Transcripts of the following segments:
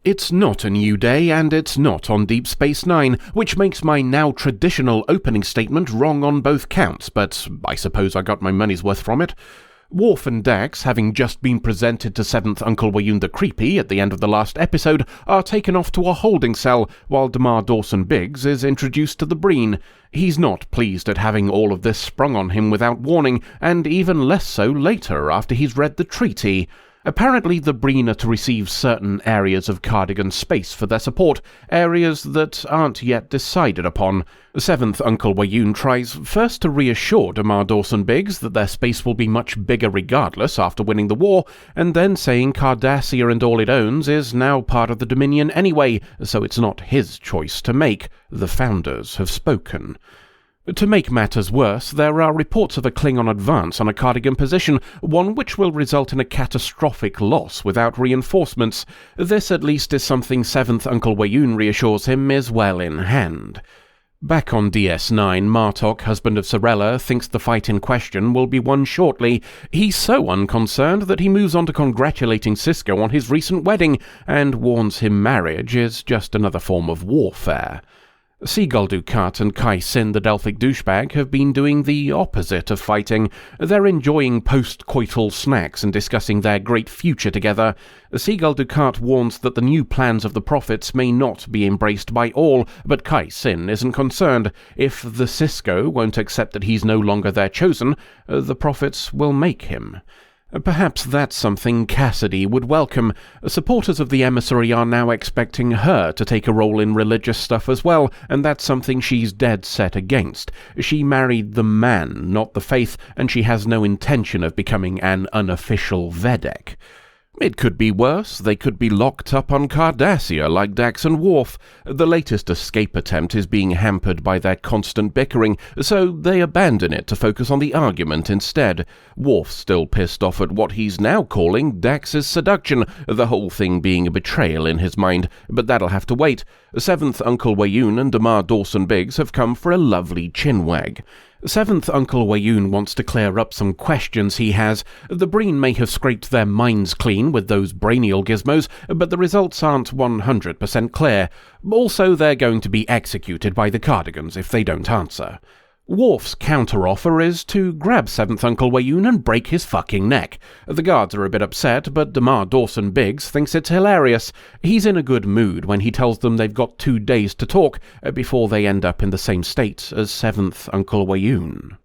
It's not a new day, and it's not on Deep Space Nine, which makes my now traditional opening statement wrong on both counts, but I suppose I got my money's worth from it. Worf and Dax, having just been presented to 7th Uncle Wayun the Creepy at the end of the last episode, are taken off to a holding cell, while Damar Dawson Biggs is introduced to the Breen. He's not pleased at having all of this sprung on him without warning, and even less so later after he's read the treaty. Apparently the Breen are to receive certain areas of Cardigan space for their support, areas that aren't yet decided upon. 7th Uncle Wayun tries first to reassure Damar Dawson Biggs that their space will be much bigger regardless after winning the war, and then saying Cardassia and all it owns is now part of the Dominion anyway, so it's not his choice to make. The Founders have spoken. To make matters worse, there are reports of a Klingon advance on a Cardigan position, one which will result in a catastrophic loss without reinforcements. This at least is something 7th Uncle Wayun reassures him is well in hand. Back on DS9, Martok, husband of Sorella, thinks the fight in question will be won shortly. He's so unconcerned that he moves on to congratulating Sisko on his recent wedding, and warns him marriage is just another form of warfare. Seagull Dukat and Kai Sin, the Delphic douchebag, have been doing the opposite of fighting. They're enjoying post-coital snacks and discussing their great future together. Seagull Dukat warns that the new plans of the Prophets may not be embraced by all, but Kai Sin isn't concerned. If the Sisko won't accept that he's no longer their chosen, the Prophets will make him. Perhaps that's something Cassidy would welcome. Supporters of the emissary are now expecting her to take a role in religious stuff as well, and that's something she's dead set against. She married the man, not the faith, and she has no intention of becoming an unofficial Vedek. It could be worse. They could be locked up on Cardassia like Dax and Worf. The latest escape attempt is being hampered by their constant bickering, so they abandon it to focus on the argument instead. Worf's still pissed off at what he's now calling Dax's seduction, the whole thing being a betrayal in his mind, but that'll have to wait. 7th Uncle Wayun and Damar Dawson Biggs have come for a lovely chinwag. 7th Uncle Wayun wants to clear up some questions he has. The Breen may have scraped their minds clean with those brainial gizmos, but the results aren't 100% clear. Also, they're going to be executed by the Cardigans if they don't answer. Worf's counter-offer is to grab 7th Uncle Wayun and break his fucking neck. The guards are a bit upset, but Damar Dawson Biggs thinks it's hilarious. He's in a good mood when he tells them they've got 2 days to talk before they end up in the same state as 7th Uncle Wayun.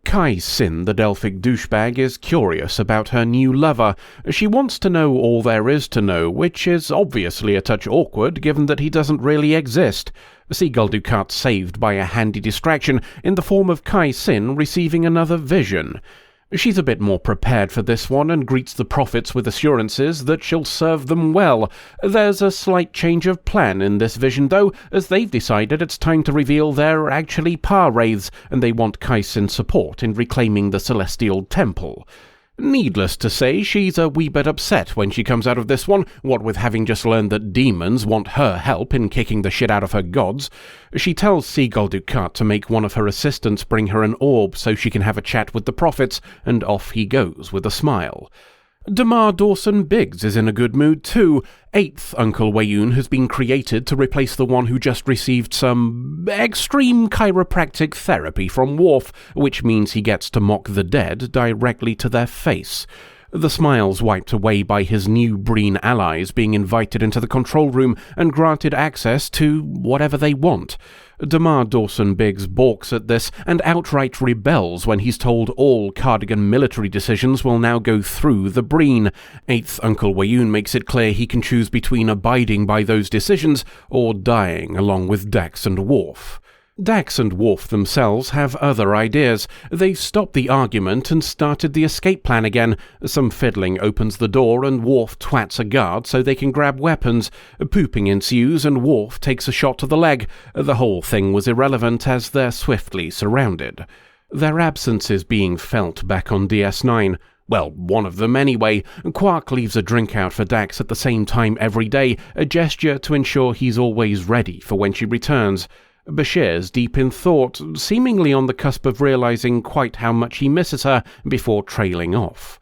Kai Sin, the Delphic douchebag, is curious about her new lover. She wants to know all there is to know, which is obviously a touch awkward given that he doesn't really exist. Seagull Dukat's saved by a handy distraction in the form of Kai Sin receiving another vision. She's a bit more prepared for this one and greets the Prophets with assurances that she'll serve them well. There's a slight change of plan in this vision though, as they've decided it's time to reveal they're actually Par-Wraiths, and they want Kai Sin's support in reclaiming the Celestial Temple. Needless to say, she's a wee bit upset when she comes out of this one, what with having just learned that demons want her help in kicking the shit out of her gods. She tells Seagull Dukat to make one of her assistants bring her an orb so she can have a chat with the Prophets, and off he goes with a smile. Damar Dawson Biggs is in a good mood too. 8th Uncle Wayun has been created to replace the one who just received some extreme chiropractic therapy from Worf, which means he gets to mock the dead directly to their face. The smile's wiped away by his new Breen allies being invited into the control room and granted access to whatever they want. Damar Dawson Biggs balks at this and outright rebels when he's told all Cardigan military decisions will now go through the Breen. 8th Uncle Wayun makes it clear he can choose between abiding by those decisions or dying along with Dax and Worf. Dax and Worf themselves have other ideas. They've stopped the argument and started the escape plan again. Some fiddling opens the door and Worf twats a guard so they can grab weapons. Pooping ensues and Worf takes a shot to the leg. The whole thing was irrelevant as they're swiftly surrounded. Their absence is being felt back on DS9. Well, one of them anyway. Quark leaves a drink out for Dax at the same time every day, a gesture to ensure he's always ready for when she returns. Bashir's deep in thought, seemingly on the cusp of realizing quite how much he misses her before trailing off.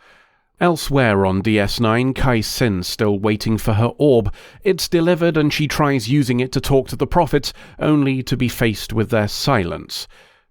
Elsewhere on DS9, Kai-Sin still waiting for her orb. It's delivered and she tries using it to talk to the prophets, only to be faced with their silence.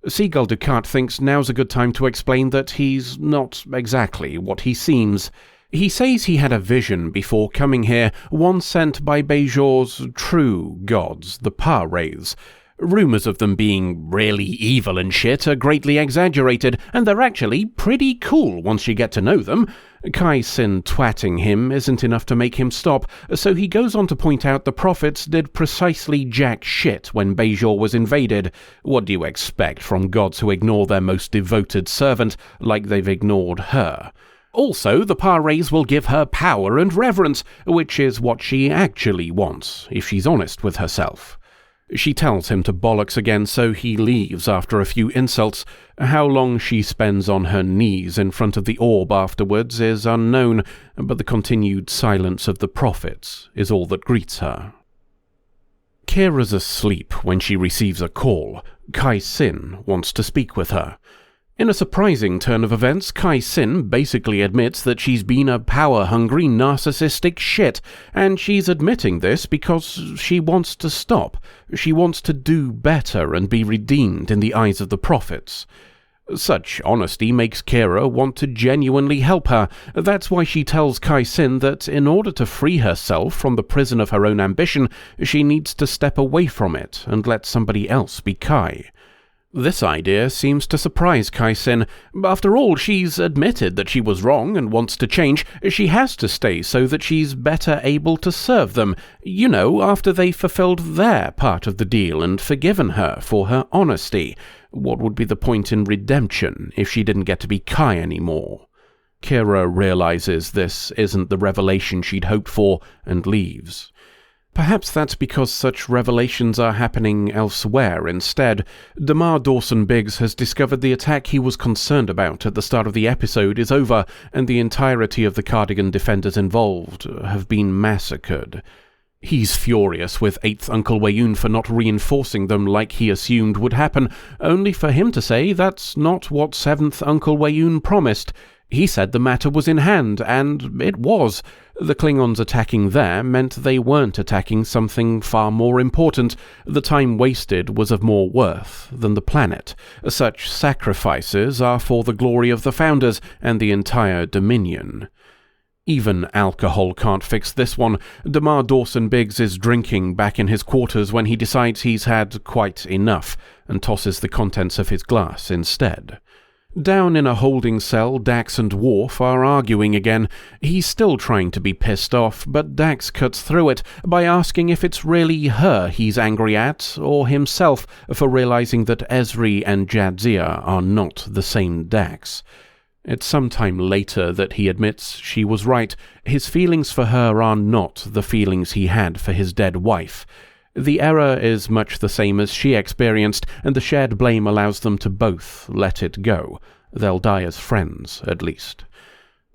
Seagull Ducat thinks now's a good time to explain that he's not exactly what he seems. He says he had a vision before coming here, one sent by Bajor's true gods, the Pa-Wraiths. Rumours of them being really evil and shit are greatly exaggerated, and they're actually pretty cool once you get to know them. Kai-Sin twatting him isn't enough to make him stop, so he goes on to point out the prophets did precisely jack shit when Bajor was invaded. What do you expect from gods who ignore their most devoted servant like they've ignored her? Also, the Pa-Wraiths will give her power and reverence, which is what she actually wants, if she's honest with herself. She tells him to bollocks again, so he leaves after a few insults. How long she spends on her knees in front of the orb afterwards is unknown, but the continued silence of the prophets is all that greets her. Kira's asleep when she receives a call. Kai-Sin wants to speak with her. In a surprising turn of events, Kai-Sin basically admits that she's been a power-hungry, narcissistic shit, and she's admitting this because she wants to stop. She wants to do better and be redeemed in the eyes of the prophets. Such honesty makes Kira want to genuinely help her. That's why she tells Kai-Sin that in order to free herself from the prison of her own ambition, she needs to step away from it and let somebody else be Kai. This idea seems to surprise Kai-Sin. After all, she's admitted that she was wrong and wants to change. She has to stay so that she's better able to serve them, after they fulfilled their part of the deal and forgiven her for her honesty. What would be the point in redemption if she didn't get to be Kai anymore? Kira realizes this isn't the revelation she'd hoped for and leaves. Perhaps that's because such revelations are happening elsewhere instead. Damar Dawson-Biggs has discovered the attack he was concerned about at the start of the episode is over, and the entirety of the Cardigan defenders involved have been massacred. He's furious with 8th Uncle Weyoun for not reinforcing them like he assumed would happen, only for him to say that's not what 7th Uncle Weyoun promised. He said the matter was in hand, and it was. The Klingons attacking there meant they weren't attacking something far more important. The time wasted was of more worth than the planet. Such sacrifices are for the glory of the Founders and the entire Dominion. Even alcohol can't fix this one. Damar Dawson-Biggs is drinking back in his quarters when he decides he's had quite enough, and tosses the contents of his glass instead. Down in a holding cell, Dax and Worf are arguing again. He's still trying to be pissed off, but Dax cuts through it by asking if it's really her he's angry at, or himself for realizing that Ezri and Jadzia are not the same Dax. It's sometime later that he admits she was right. His feelings for her are not the feelings he had for his dead wife. The error is much the same as she experienced, and the shared blame allows them to both let it go. They'll die as friends, at least.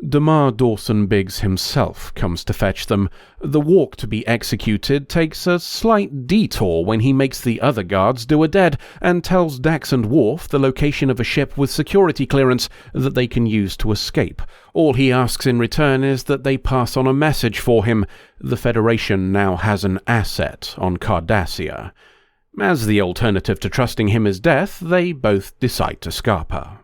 Damar Dawson-Biggs himself comes to fetch them. The walk to be executed takes a slight detour when he makes the other guards do a dead, and tells Dax and Worf the location of a ship with security clearance that they can use to escape. All he asks in return is that they pass on a message for him. The Federation now has an asset on Cardassia. As the alternative to trusting him is death, they both decide to scarper.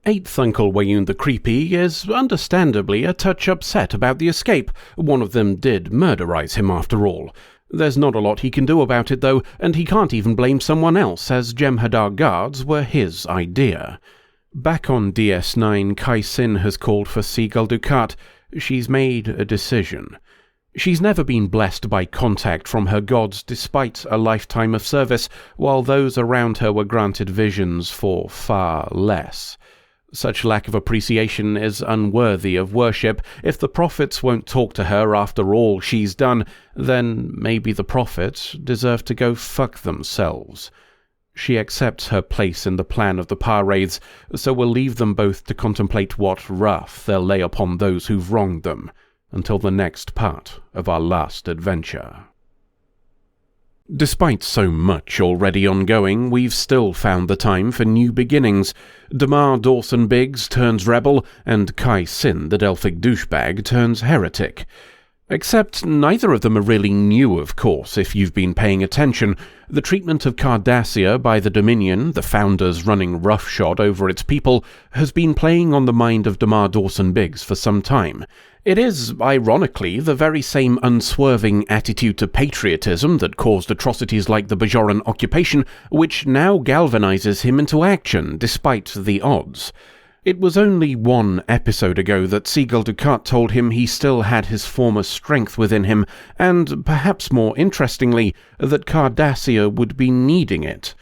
8th Uncle Weyoun the Creepy is understandably a touch upset about the escape. One of them did murderize him after all. There's not a lot he can do about it though, and he can't even blame someone else, as Jem'Hadar guards were his idea. Back on DS9, Kai-Sin has called for Seagull Ducat. She's made a decision. She's never been blessed by contact from her gods despite a lifetime of service, while those around her were granted visions for far less. Such lack of appreciation is unworthy of worship. If the prophets won't talk to her after all she's done, then maybe the prophets deserve to go fuck themselves. She accepts her place in the plan of the Pa-Wraiths, so we'll leave them both to contemplate what wrath they'll lay upon those who've wronged them, until the next part of our last adventure. Despite so much already ongoing, we've still found the time for new beginnings. Damar Dawson-Biggs turns rebel, and Kai Sin, the Delphic douchebag, turns heretic. Except neither of them are really new, of course, if you've been paying attention. The treatment of Cardassia by the Dominion, the Founders running roughshod over its people, has been playing on the mind of Damar Dawson-Biggs for some time. It is, ironically, the very same unswerving attitude to patriotism that caused atrocities like the Bajoran occupation, which now galvanizes him into action, despite the odds. It was only one episode ago that Seagull Ducat told him he still had his former strength within him, and, perhaps more interestingly, that Cardassia would be needing it.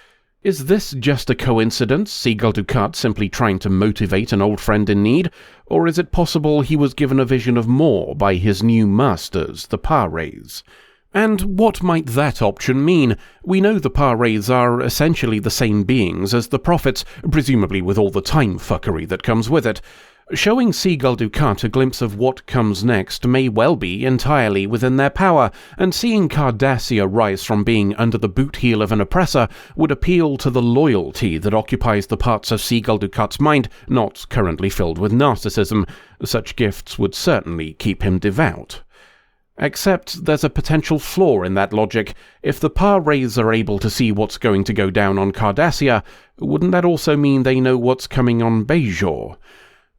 Is this just a coincidence, Seagull Ducat simply trying to motivate an old friend in need, or is it possible he was given a vision of more by his new masters, the Pares? And what might that option mean? We know the Pares are essentially the same beings as the prophets, presumably with all the time fuckery that comes with it. Showing Seagull Ducat a glimpse of what comes next may well be entirely within their power, and seeing Cardassia rise from being under the boot heel of an oppressor would appeal to the loyalty that occupies the parts of Seagull Ducat's mind not currently filled with narcissism. Such gifts would certainly keep him devout. Except there's a potential flaw in that logic. If the Pares are able to see what's going to go down on Cardassia, wouldn't that also mean they know what's coming on Bajor?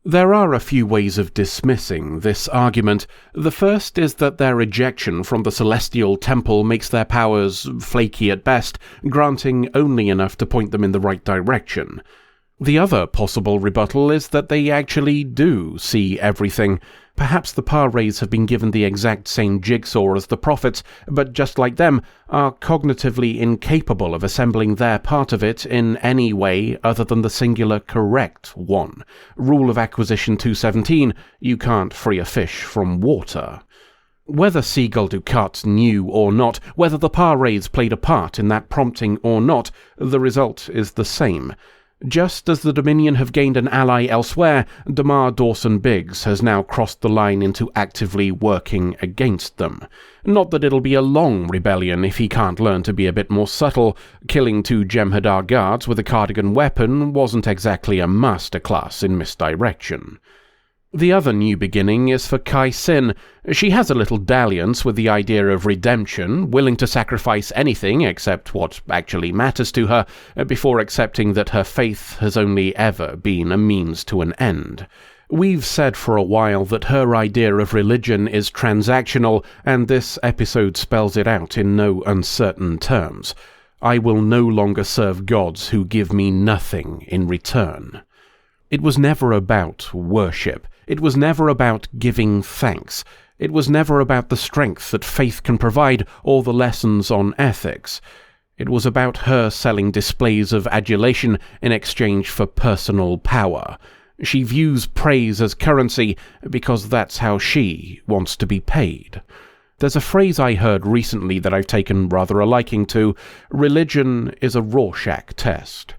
There are a few ways of dismissing this argument. The first is that their ejection from the Celestial Temple makes their powers flaky at best, granting only enough to point them in the right direction. The other possible rebuttal is that they actually do see everything. Perhaps the Pares have been given the exact same jigsaw as the prophets, but just like them, are cognitively incapable of assembling their part of it in any way other than the singular correct one. Rule of Acquisition 217, you can't free a fish from water. Whether Seagull Ducat knew or not, whether the Pares played a part in that prompting or not, the result is the same. Just as the Dominion have gained an ally elsewhere, Damar Dawson-Biggs has now crossed the line into actively working against them. Not that it'll be a long rebellion if he can't learn to be a bit more subtle. Killing 2 Jem'Hadar guards with a cardigan weapon wasn't exactly a masterclass in misdirection. The other new beginning is for Kai Sin. She has a little dalliance with the idea of redemption, willing to sacrifice anything except what actually matters to her, before accepting that her faith has only ever been a means to an end. We've said for a while that her idea of religion is transactional, and this episode spells it out in no uncertain terms. I will no longer serve gods who give me nothing in return. It was never about worship. It was never about giving thanks. It was never about the strength that faith can provide or the lessons on ethics. It was about her selling displays of adulation in exchange for personal power. She views praise as currency because that's how she wants to be paid. There's a phrase I heard recently that I've taken rather a liking to. Religion is a Rorschach test.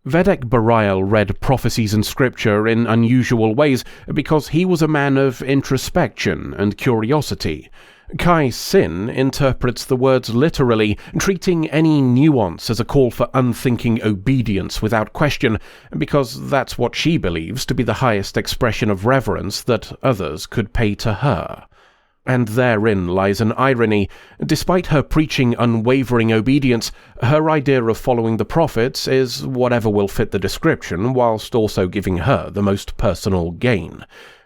Vedek Bareil read prophecies and scripture in unusual ways because he was a man of introspection and curiosity. Kai Sin interprets the words literally, treating any nuance as a call for unthinking obedience without question, because that's what she believes to be the highest expression of reverence that others could pay to her. And therein lies an irony. Despite her preaching unwavering obedience, her idea of following the prophets is whatever will fit the description, whilst also giving her the most personal gain.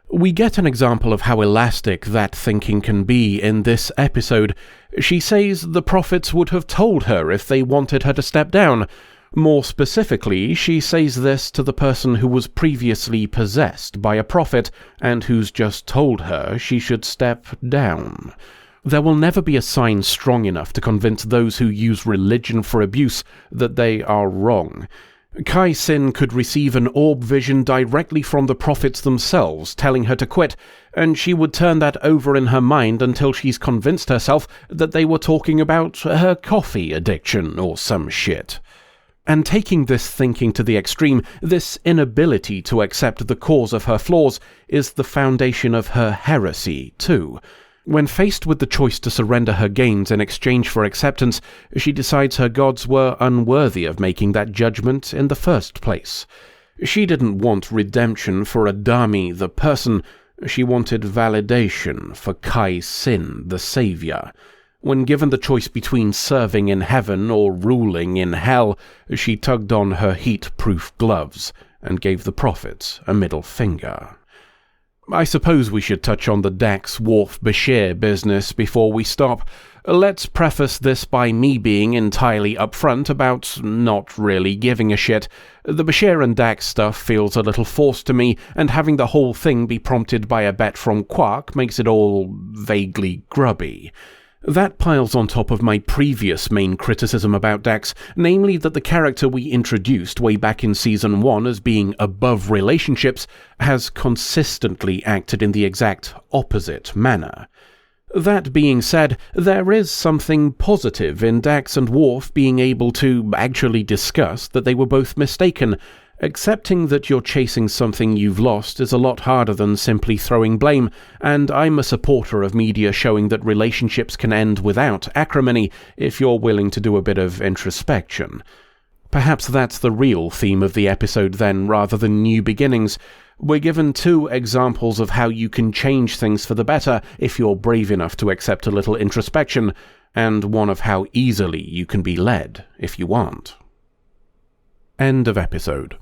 We get an example of how elastic that thinking can be in this episode. She says the prophets would have told her if they wanted her to step down. More specifically, she says this to the person who was previously possessed by a prophet and who's just told her she should step down. There will never be a sign strong enough to convince those who use religion for abuse that they are wrong. Kai Sin could receive an orb vision directly from the prophets themselves telling her to quit, and she would turn that over in her mind until she's convinced herself that they were talking about her coffee addiction or some shit. And taking this thinking to the extreme, this inability to accept the cause of her flaws is the foundation of her heresy, too. When faced with the choice to surrender her gains in exchange for acceptance, she decides her gods were unworthy of making that judgment in the first place. She didn't want redemption for Adami the person, she wanted validation for Kai Sin the savior. When given the choice between serving in heaven or ruling in hell, she tugged on her heat-proof gloves and gave the prophet a middle finger. I suppose we should touch on the Dax Worf Bashir business before we stop. Let's preface this by me being entirely upfront about not really giving a shit. The Bashir and Dax stuff feels a little forced to me, and having the whole thing be prompted by a bet from Quark makes it all vaguely grubby. That piles on top of my previous main criticism about Dax, namely that the character we introduced way back in Season 1 as being above relationships has consistently acted in the exact opposite manner. That being said, there is something positive in Dax and Worf being able to actually discuss that they were both mistaken. Accepting that you're chasing something you've lost is a lot harder than simply throwing blame, and I'm a supporter of media showing that relationships can end without acrimony if you're willing to do a bit of introspection. Perhaps that's the real theme of the episode then, rather than new beginnings. We're given 2 examples of how you can change things for the better if you're brave enough to accept a little introspection, and one of how easily you can be led if you aren't. End of episode.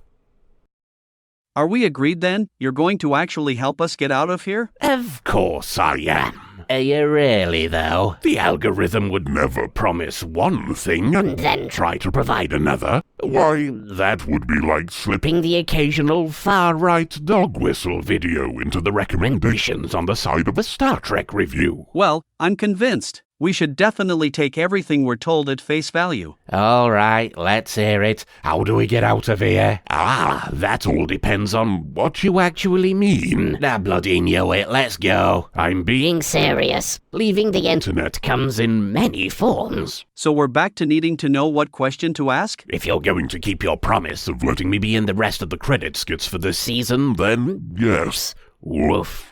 Are we agreed then? You're going to actually help us get out of here? Of course I am. Are you really, though? The algorithm would never promise one thing and then try to provide another. Why, that would be like slipping the occasional far-right dog whistle video into the recommendations on the side of a Star Trek review. Well, I'm convinced. We should definitely take everything we're told at face value. All right, let's hear it. How do we get out of here? That all depends on what you actually mean. Now bloody knew it, let's go. I'm being serious. Leaving the internet comes in many forms. So we're back to needing to know what question to ask? If you're going to keep your promise of letting me be in the rest of the credit skits for this season, then yes. Woof.